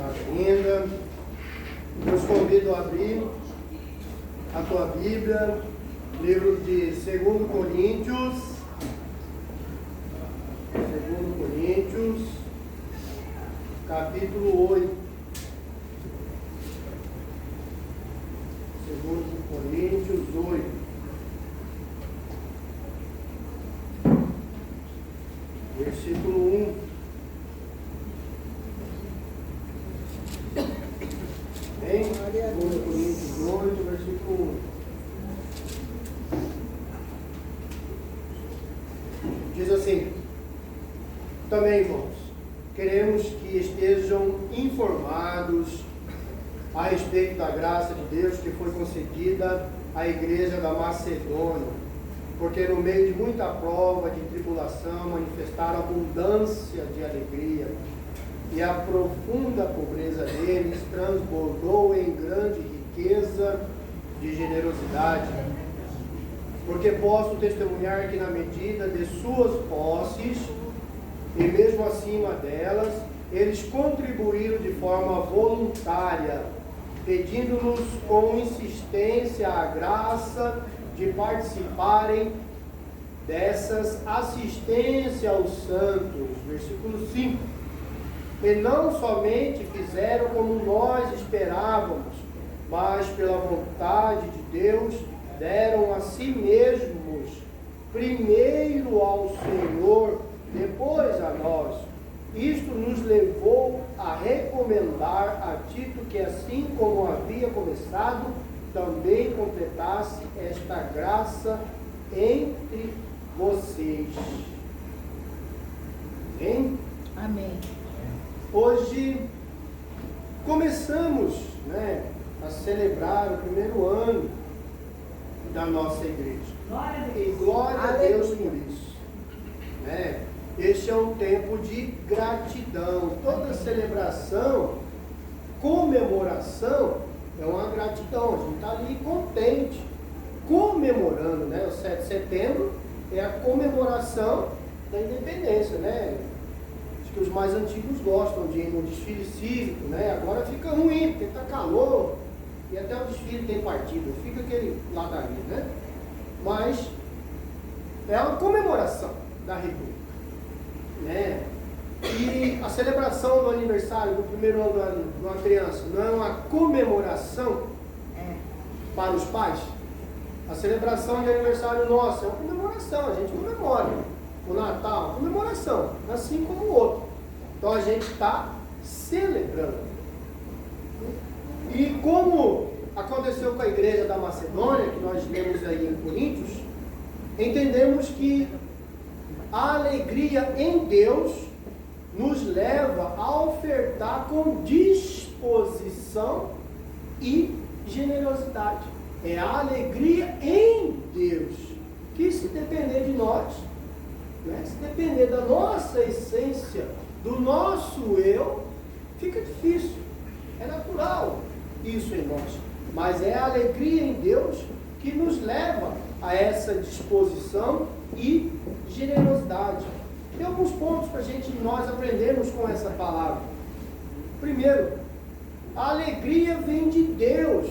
ainda. Eu os convido a abrir a tua Bíblia, livro de 2 Coríntios, capítulo 8. 2 Coríntios 8. Versículo 1. Em 2 Coríntios 8, versículo 1. Diz assim: também, irmãos, queremos que estejam informados a respeito da graça de Deus que foi concedida à igreja da Macedônia, porque no meio de muita prova, de tribulação, manifestaram abundância de alegria, e a profunda pobreza deles transbordou em grande riqueza de generosidade. Porque posso testemunhar que na medida de suas posses, e mesmo acima delas, eles contribuíram de forma voluntária, pedindo-nos com insistência a graça de participarem dessas assistências aos santos. Versículo 5. E não somente fizeram como nós esperávamos, mas pela vontade de Deus deram a si mesmos, primeiro ao Senhor, depois a nós. Isto nos levou a recomendar a Tito que, assim como havia começado, também completasse esta graça entre vocês. Amém? Amém. Hoje começamos, a celebrar o primeiro ano da nossa igreja. E glória a Deus por isso. Este é um tempo de gratidão. Toda celebração, comemoração, é uma gratidão. A gente está ali contente, comemorando, O 7 de setembro é a comemoração da independência, Acho que os mais antigos gostam de ir no desfile cívico, Agora fica ruim, porque está calor, e até o desfile tem partido, fica aquele ladainho, Mas é uma comemoração da República. E a celebração do aniversário do primeiro ano de uma criança não é uma comemoração para os pais? A celebração de aniversário nosso é uma comemoração, a gente comemora. O Natal, comemoração, assim como o outro. Então a gente está celebrando. E como aconteceu com a igreja da Macedônia, que nós lemos aí em Coríntios, entendemos que a alegria em Deus nos leva a ofertar com disposição e generosidade. É a alegria em Deus, que se depender de nós, se depender da nossa essência, do nosso eu, fica difícil. É natural isso em nós. Mas é a alegria em Deus que nos leva a essa disposição e generosidade. Tem alguns pontos para nós aprendermos com essa palavra. Primeiro, a alegria vem de Deus.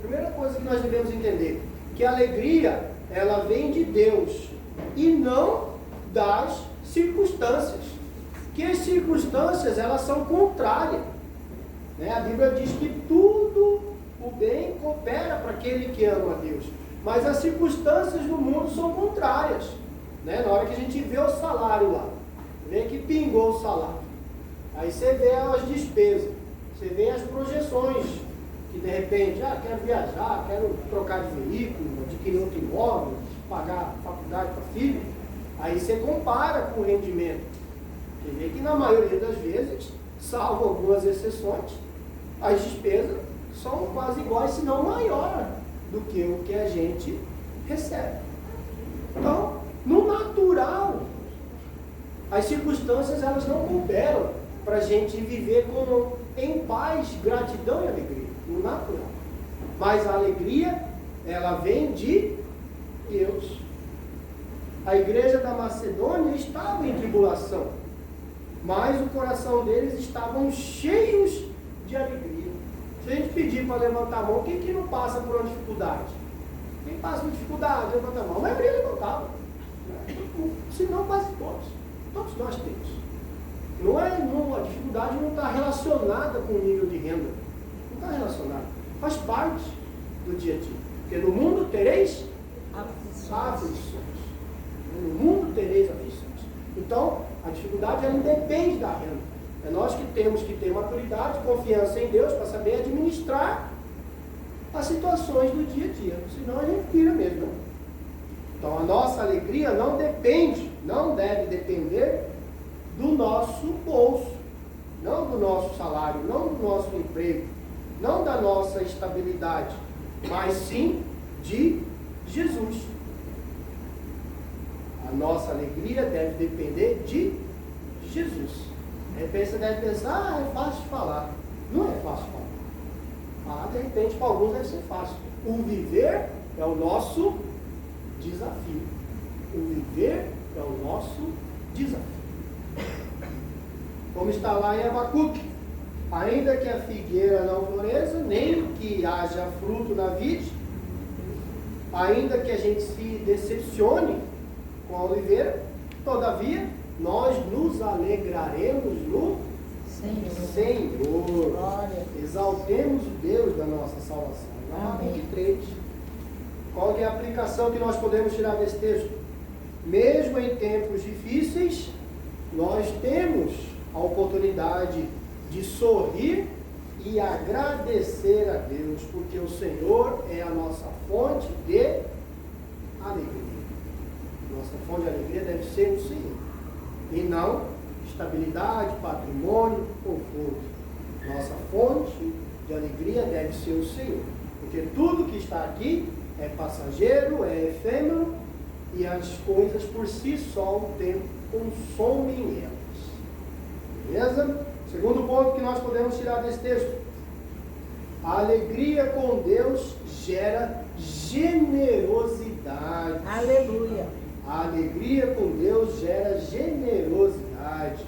Primeira coisa que nós devemos entender, que a alegria, ela vem de Deus e não das circunstâncias. Que as circunstâncias, elas são contrárias. A Bíblia diz que tudo o bem coopera para aquele que ama a Deus. Mas as circunstâncias do mundo são contrárias. Na hora que a gente vê o salário lá, vê que pingou o salário. Aí você vê as despesas, você vê as projeções, que de repente, quero viajar, quero trocar de veículo, adquirir outro imóvel, pagar faculdade para filho. Aí você compara com o rendimento. Você vê que na maioria das vezes, salvo algumas exceções, as despesas são quase iguais, se não maior do que o que a gente recebe. Então, no natural, as circunstâncias elas não cooperam para a gente viver em paz, gratidão e alegria, no natural. Mas a alegria, ela vem de Deus. A igreja da Macedônia estava em tribulação, mas o coração deles estavam cheios de alegria. Se a gente pedir para levantar a mão, quem que não passa por uma dificuldade? Quem passa por dificuldade, levanta a mão. A maioria levantava. Se não, quase todos. Todos nós temos. A dificuldade não está relacionada com o nível de renda. Não está relacionada. Faz parte do dia a dia. Porque no mundo tereis aflições. No mundo tereis aflições. Então, a dificuldade ela independe da renda. É nós que temos que ter maturidade, confiança em Deus para saber administrar as situações do dia a dia. Senão a gente pira mesmo. Então a nossa alegria não deve depender do nosso bolso, não do nosso salário, não do nosso emprego, não da nossa estabilidade, mas sim de Jesus. A nossa alegria deve depender de Jesus. De repente você deve pensar, é fácil de falar. Não é fácil de falar. Falar, de repente, para alguns deve ser fácil. O viver é o nosso desafio. O viver é o nosso desafio. Como está lá em Abacuque, ainda que a figueira não floresça, nem que haja fruto na vide, ainda que a gente se decepcione com a oliveira, todavia, nós nos alegraremos no Senhor. Exaltemos o Deus da nossa salvação. Abacuque 3. Qual que é a aplicação que nós podemos tirar desse texto? Mesmo em tempos difíceis, nós temos a oportunidade de sorrir e agradecer a Deus, porque o Senhor é a nossa fonte de alegria. Nossa fonte de alegria deve ser o Senhor, e não estabilidade, patrimônio, conforto. Nossa fonte de alegria deve ser o Senhor, porque tudo que está aqui é passageiro, é efêmero, e as coisas por si só o tempo consomem elas. Beleza? Segundo ponto que nós podemos tirar desse texto: a alegria com Deus gera generosidade. Aleluia. A alegria com Deus gera generosidade.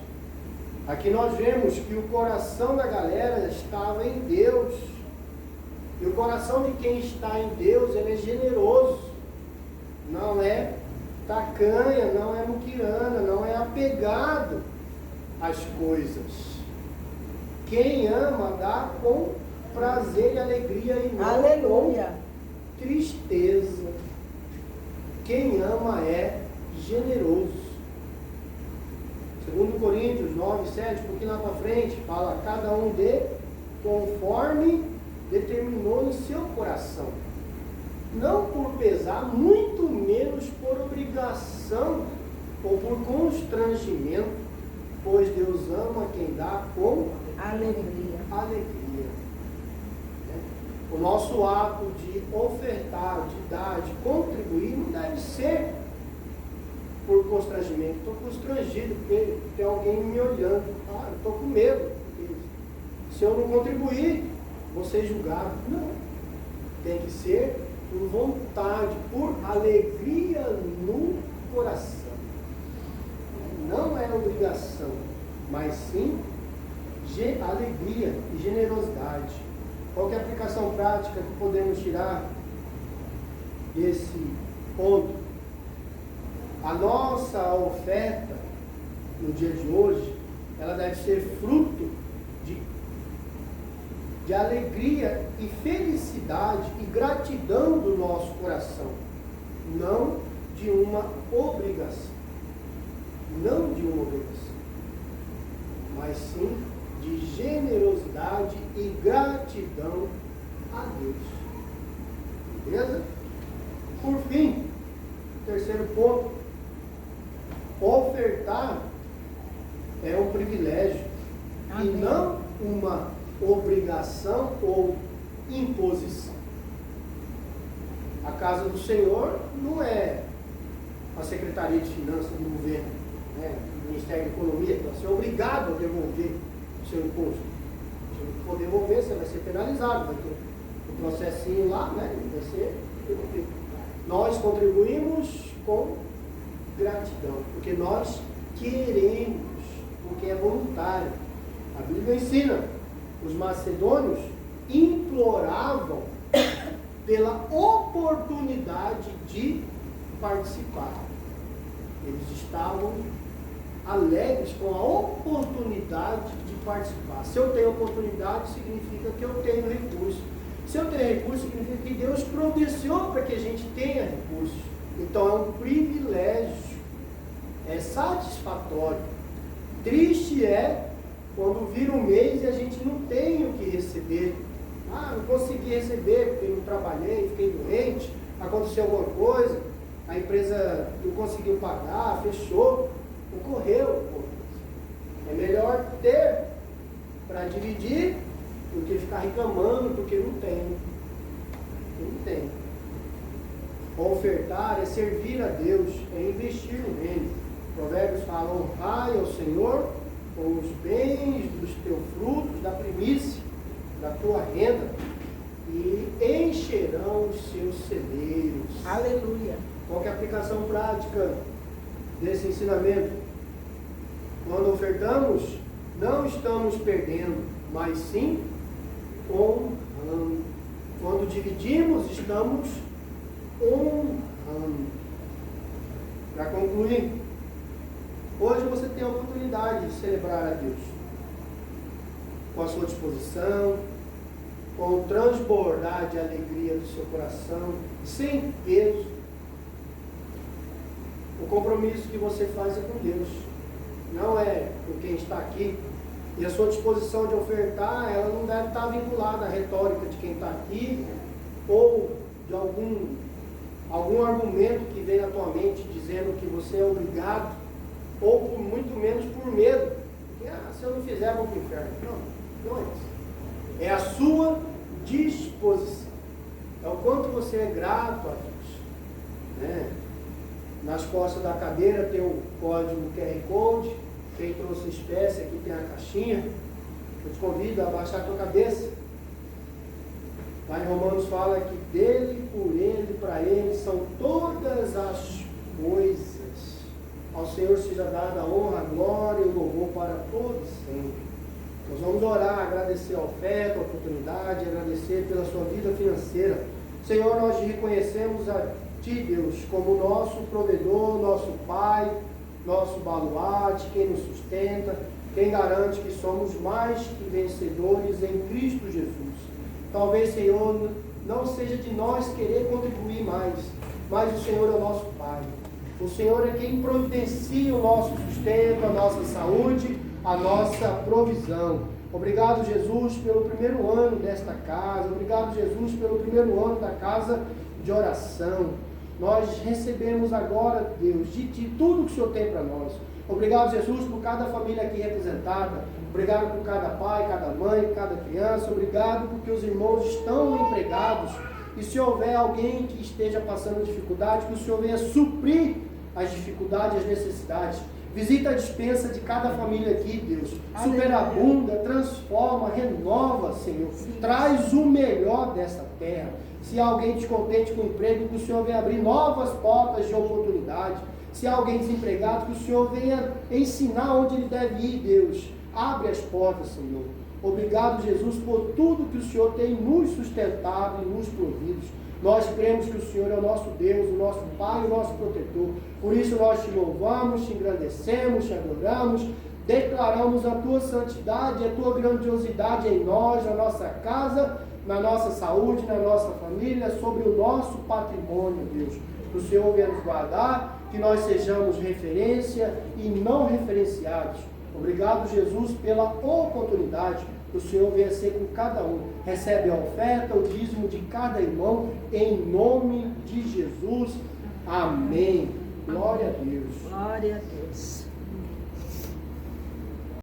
Aqui nós vemos que o coração da galera estava em Deus. E o coração de quem está em Deus, ele é generoso. Não é tacanha, não é muquirana, não é apegado às coisas. Quem ama dá com prazer e alegria e não Aleluia. com tristeza. Quem ama é generoso. Segundo Coríntios 9, 7, um pouquinho lá para frente, fala: cada um dê conforme determinou em seu coração, não por pesar, muito menos por obrigação ou por constrangimento, pois Deus ama quem dá com alegria. O nosso ato de ofertar, de dar, de contribuir, não deve ser por constrangimento. Estou constrangido porque tem alguém me olhando. Eu estou com medo. Se eu não contribuir, vou ser julgado. Não. Tem que ser por vontade, por alegria no coração. Não é obrigação, mas sim alegria e generosidade. Qual que é a aplicação prática que podemos tirar desse ponto? A nossa oferta no dia de hoje, ela deve ser fruto de alegria e felicidade e gratidão do nosso coração, não de uma obrigação. Não de uma obrigação, mas sim de generosidade e gratidão a Deus. Beleza? Por fim, terceiro ponto: ofertar é um privilégio. Amém. E não uma obrigação ou imposição. A casa do Senhor não é a Secretaria de Finanças do governo, né? O Ministério da Economia, que você é obrigado a devolver o seu imposto. Se não for devolver, você vai ser penalizado, vai ter um processinho lá, né? Vai ser devolvido. Nós contribuímos com gratidão, porque nós queremos, porque é voluntário. A Bíblia ensina: Os macedônios imploravam pela oportunidade de participar. Eles estavam alegres com a oportunidade de participar. Se eu tenho oportunidade, significa que eu tenho recurso. Se eu tenho recurso, significa que Deus providenciou para que a gente tenha recursos. Então é um privilégio, é satisfatório. Triste é quando vira um mês e a gente não tem o que receber. Não consegui receber porque não trabalhei, fiquei doente, aconteceu alguma coisa, a empresa não conseguiu pagar, fechou, ocorreu. É melhor ter para dividir do que ficar reclamando porque não tem. Não tem. Ofertar é servir a Deus, é investir no reino. Provérbios falam: honrai ao Senhor com os bens dos teus frutos, da primícia, da tua renda, e encherão os seus celeiros. Aleluia. Qual que é a aplicação prática desse ensinamento? Quando ofertamos, não estamos perdendo, mas sim honrando. Quando dividimos, estamos honrando. Para concluir, hoje você tem a oportunidade de celebrar a Deus com a sua disposição, com o transbordar de alegria do seu coração, sem peso. O compromisso que você faz é com Deus, não é com quem está aqui. E a sua disposição de ofertar, ela não deve estar vinculada à retórica de quem está aqui, ou de algum argumento que vem à tua mente dizendo que você é obrigado, ou muito menos por medo. Porque, se eu não fizer, eu vou para o inferno. Não é isso. É a sua disposição. É o quanto você é grato a Deus. Né? Nas costas da cadeira tem o código QR Code. Quem trouxe espécie, aqui tem a caixinha. Eu te convido a abaixar a tua cabeça. Lá em Romanos fala que dele, por ele, para ele são todas as coisas. Ao Senhor seja dada a honra, a glória e o louvor para todos sempre. Nós vamos orar, agradecer a oferta, a oportunidade, agradecer pela sua vida financeira. Senhor, nós reconhecemos a Ti, Deus, como nosso provedor, nosso Pai, nosso baluarte, quem nos sustenta, quem garante que somos mais que vencedores em Cristo Jesus. Talvez, Senhor, não seja de nós querer contribuir mais, mas o Senhor é o nosso Pai. O Senhor é quem providencia o nosso sustento, a nossa saúde, a nossa provisão. Obrigado, Jesus, pelo primeiro ano desta casa. Obrigado, Jesus, pelo primeiro ano da casa de oração. Nós recebemos agora, Deus, de Ti tudo que o Senhor tem para nós. Obrigado, Jesus, por cada família aqui representada. Obrigado por cada pai, cada mãe, cada criança. Obrigado porque os irmãos estão empregados. E se houver alguém que esteja passando dificuldade, que o Senhor venha suprir as dificuldades, as necessidades. Visita a despensa de cada família aqui, Deus. Superabunda, transforma, renova, Senhor. Traz o melhor dessa terra. Se há alguém descontente com o emprego, que o Senhor venha abrir novas portas de oportunidade. Se há alguém desempregado, que o Senhor venha ensinar onde ele deve ir, Deus. Abre as portas, Senhor. Obrigado, Jesus, por tudo que o Senhor tem nos sustentado e nos provido. Nós cremos que o Senhor é o nosso Deus, o nosso Pai, o nosso protetor. Por isso nós te louvamos, te engrandecemos, te adoramos, declaramos a tua santidade, a tua grandiosidade em nós, na nossa casa, na nossa saúde, na nossa família, sobre o nosso patrimônio, Deus. Que o Senhor venha nos guardar, que nós sejamos referência e não referenciados. Obrigado, Jesus, pela oportunidade que o Senhor venha ser com cada um. Recebe a oferta, o dízimo de cada irmão, em nome de Jesus. Amém. Glória a Deus. Glória a Deus.